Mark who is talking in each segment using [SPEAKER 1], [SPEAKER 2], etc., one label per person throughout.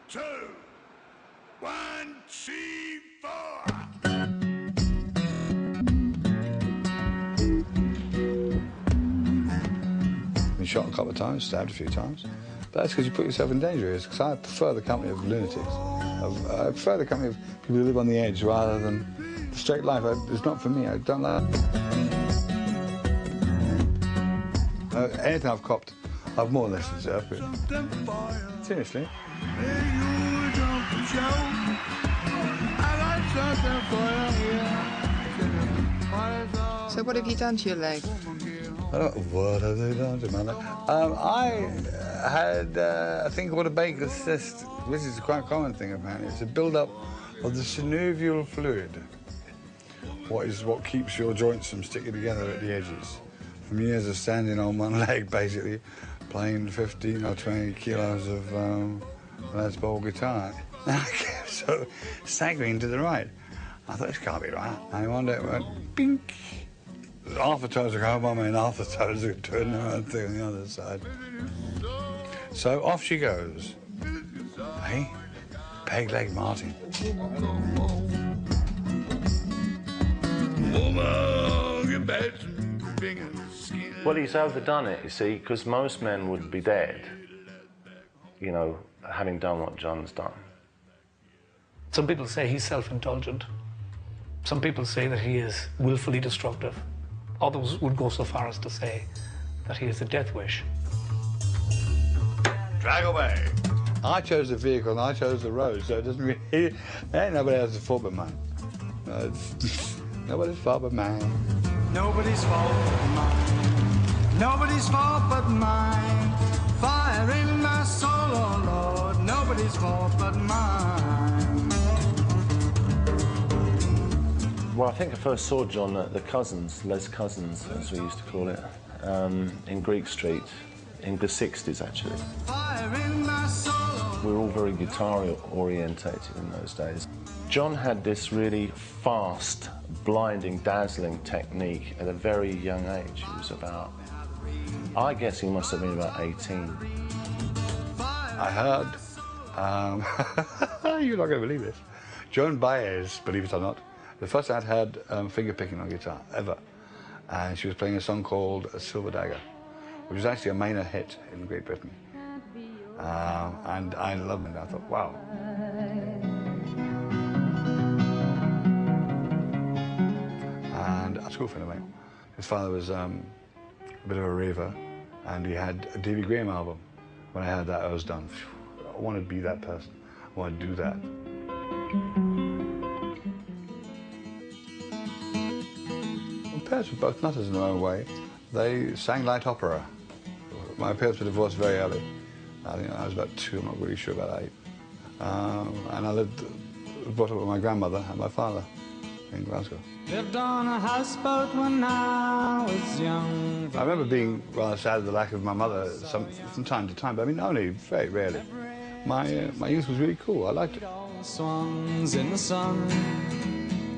[SPEAKER 1] 2, 1, 2, 4.
[SPEAKER 2] Been shot a couple of times, stabbed a few times. But that's because you put yourself in danger. Because I prefer the company of lunatics. I prefer the company of people who live on the edge rather than the straight life. It's not for me. I don't like anything I've copped, I've more or less deserved it. Seriously.
[SPEAKER 3] So what have you done to your leg?
[SPEAKER 2] What have they done to my leg? I had a thing called a Baker's cyst, which is a quite common thing apparently. It's a build-up of the synovial fluid. What keeps your joints from sticking together at the edges. From years of standing on one leg, basically, playing 15 or 20 kilos of Les Paul guitar. And I kept sort of staggering to the right. I thought, this can't be right. And one day it went, bink. Half the toes would go one way and half the toes would turn around thing on the other side. So off she goes. Hey, peg leg Martyn.
[SPEAKER 4] Well, he's overdone it, you see, because most men would be dead, you know, having done what John's done.
[SPEAKER 5] Some people say he's self-indulgent. Some people say that he is willfully destructive. Others would go so far as to say that he is a death wish.
[SPEAKER 2] Drag away. I chose the vehicle and I chose the road, so it doesn't really... Ain't nobody else's fault but mine. No, nobody's fault but mine.
[SPEAKER 6] Nobody's fault but mine. Nobody's fault but mine. Fire in my soul, oh Lord. Nobody's fault but mine.
[SPEAKER 4] Well, I think I first saw John at the Cousins, Les Cousins, as we used to call it, in Greek Street, in the 60s, actually.
[SPEAKER 6] Fire in my soul, oh
[SPEAKER 4] We were all very guitar-orientated in those days. John had this really fast, blinding, dazzling technique at a very young age. He was about, I guess he must have been about 18.
[SPEAKER 2] I heard, you're not going to believe this, Joan Baez, believe it or not, the first I'd heard finger picking on guitar, ever. And she was playing a song called Silver Dagger, which was actually a minor hit in Great Britain. And I loved it. I thought, wow. And a school friend of mine, his father was a bit of a raver, and he had a Davy Graham album. When I heard that, I was done. I want to be that person. I want to do that. My parents were both nutters in their own way. They sang light opera. My parents were divorced very early. I think I was about 2, I'm not really sure about 8. And I brought up with my grandmother and my father in Glasgow.
[SPEAKER 6] Lived on a houseboat when I was young.
[SPEAKER 2] I remember being rather sad at the lack of my mother from time to time, but I mean, only very rarely. My youth was really cool, I liked it.
[SPEAKER 6] Swans in the sun,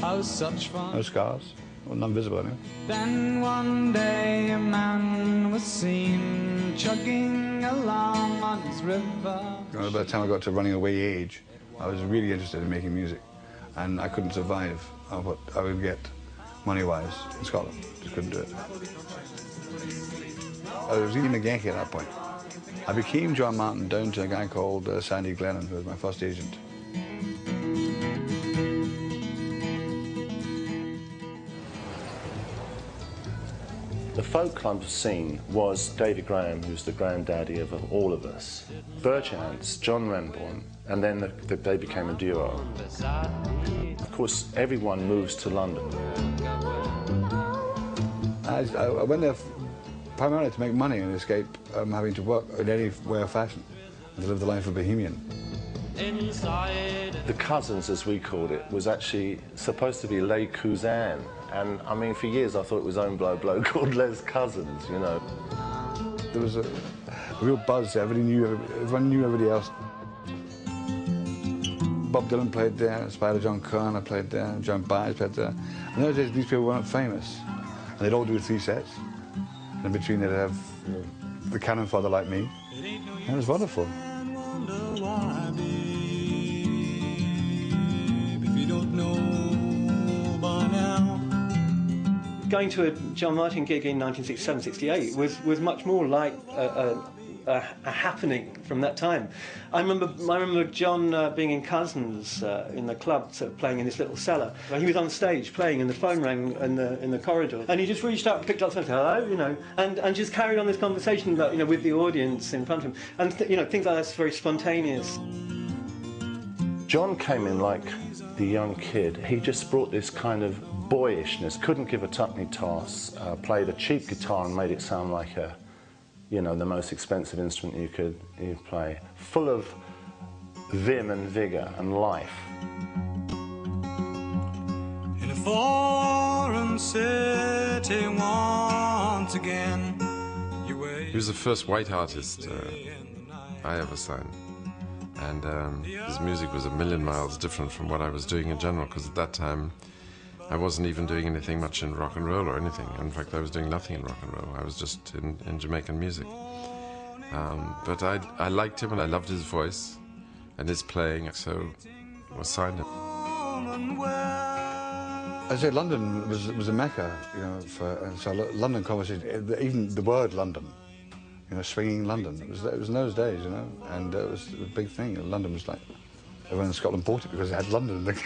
[SPEAKER 6] oh such fun.
[SPEAKER 2] No scars, or none visible anyway.
[SPEAKER 6] Then one day a man was seen chugging along on his river.
[SPEAKER 2] By the time I got to running away age, I was really interested in making music, and I couldn't survive on what I would get money-wise in Scotland. Just couldn't do it. I was eating a Yankee at that point. I became John Martyn down to a guy called Sandy Glennon, who was my first agent.
[SPEAKER 4] The folk club scene was David Graham, who's the granddaddy of all of us, Birchants, John Renbourn, and then they became a duo. Of course, everyone moves to London.
[SPEAKER 2] I went there primarily to make money and escape having to work in any way or fashion and to live the life of a bohemian.
[SPEAKER 4] The Cousins, as we called it, was actually supposed to be Les Cousins. And, I mean, for years I thought it was own bloke called Les Cousins, you know.
[SPEAKER 2] There was a real buzz. Everyone knew everybody else. Bob Dylan played there, Spider John Kerner played there, Joan Baez played there. In those days, these people weren't famous. And they'd all do 3 sets. And in between, they'd have the cannon fodder like me. And it was wonderful.
[SPEAKER 6] don't know by now.
[SPEAKER 7] Going to a John Martyn gig in 1967-68 was much more like a happening from that time. I remember John being in Cousins in the club, sort of playing in this little cellar. He was on stage playing, and the phone rang in the corridor, and he just reached out, and picked up something, hello, you know, and just carried on this conversation about, you know, with the audience in front of him, and you know, things like that's very spontaneous.
[SPEAKER 4] John came in like the young kid. He just brought this kind of boyishness, couldn't give a tuppeny toss, played a cheap guitar and made it sound like a, you know, the most expensive instrument you could play, full of vim and vigour and life.
[SPEAKER 6] In a foreign city once again,
[SPEAKER 8] he was the first white artist I ever signed, and his music was a million miles different from what I was doing in general, because at that time I wasn't even doing anything much in rock and roll or anything. In fact, I was doing nothing in rock and roll. I was just in Jamaican music. But I liked him, and I loved his voice and his playing, so I signed him.
[SPEAKER 2] I say London was a mecca, you know, so London conversation, even the word London, you know, swinging London. It was in those days, you know, and it was a big thing. London was like, everyone in Scotland bought it because it had London in the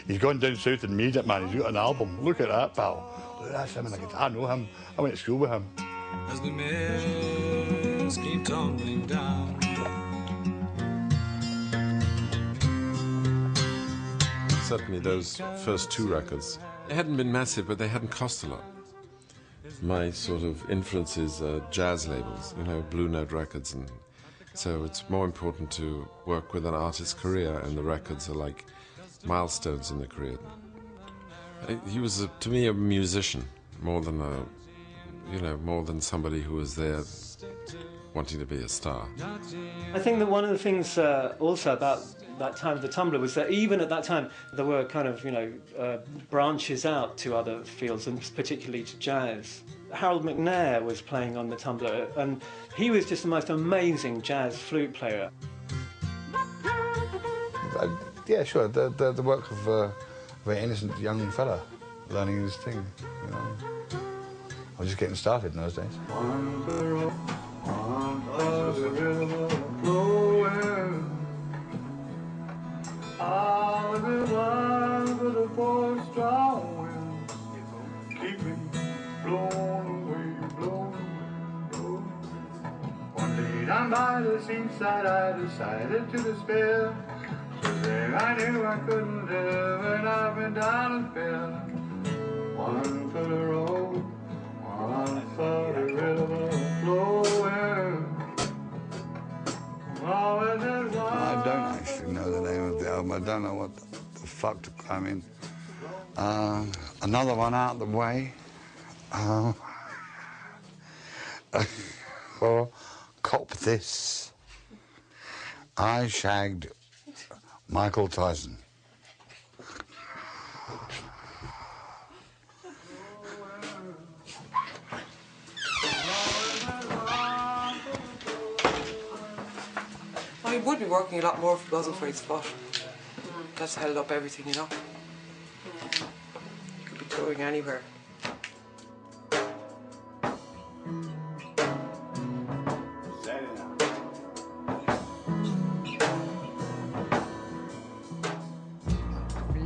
[SPEAKER 2] He's gone down south and made it, man. He's got an album. Look at that, pal. That's him on the guitar. I know him. I went to school with him.
[SPEAKER 6] As the mist keep tumbling down.
[SPEAKER 8] Certainly those first two records, they hadn't been massive, but they hadn't cost a lot. My sort of influences are jazz labels, you know, Blue Note Records, and so it's more important to work with an artist's career, and the records are like milestones in the career. He was, to me, a musician more than more than somebody who was there wanting to be a star.
[SPEAKER 7] I think that one of the things also about that time of the tumbler was that even at that time there were kind of, you know, branches out to other fields, and particularly to jazz. Harold McNair was playing on the tumbler, and he was just the most amazing jazz flute player.
[SPEAKER 2] Yeah, sure. The work of a very innocent young fella learning his thing, you know. I was just getting started in those days.
[SPEAKER 6] One day down by the seaside, I decided to despair. There I knew I couldn't live, and I've been down and fell. One for the road, one for the river flowing.
[SPEAKER 2] I don't actually know the name of the album. I don't know what the fuck to, I mean, another one out the way. Well, cop this. I shagged Michael Tyson.
[SPEAKER 3] Well, he would be working a lot more if it wasn't for his foot. That's held up everything, you know. He could be touring anywhere.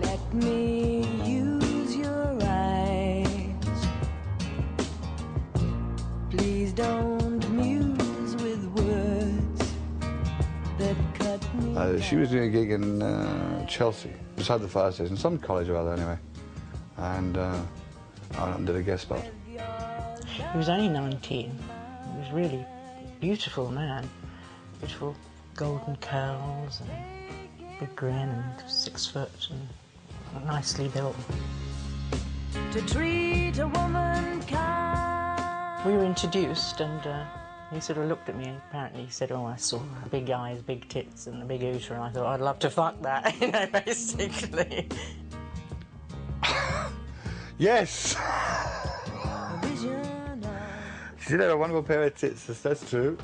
[SPEAKER 9] Let me use your eyes. Please don't muse with words that cut me.
[SPEAKER 2] She was doing a gig in Chelsea, beside the fire station, some college or other anyway. And I went and did a guest spot.
[SPEAKER 10] He was only 19. He was really a beautiful man. Beautiful golden curls and big grin and 6 foot and nicely built.
[SPEAKER 9] To treat a woman kind.
[SPEAKER 10] We were introduced, and he sort of looked at me, and apparently he said, "Oh, I saw big eyes, big tits and a big ooter," and I thought, I'd love to fuck that, you know, basically.
[SPEAKER 2] Yes! She did have a wonderful pair of tits, that's true.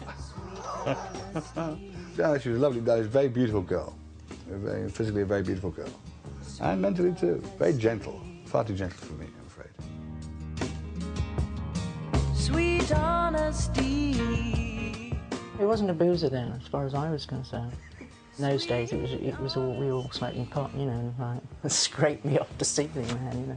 [SPEAKER 2] Yeah, she was a lovely, very beautiful girl. physically a very beautiful girl. And mentally too. Very gentle. Far too gentle for me, I'm afraid.
[SPEAKER 9] Sweet honesty.
[SPEAKER 10] He wasn't a boozer then, as far as I was concerned. In those days, it was all, we were all smoking pot, you know, like, scrape me off the ceiling, man, you know.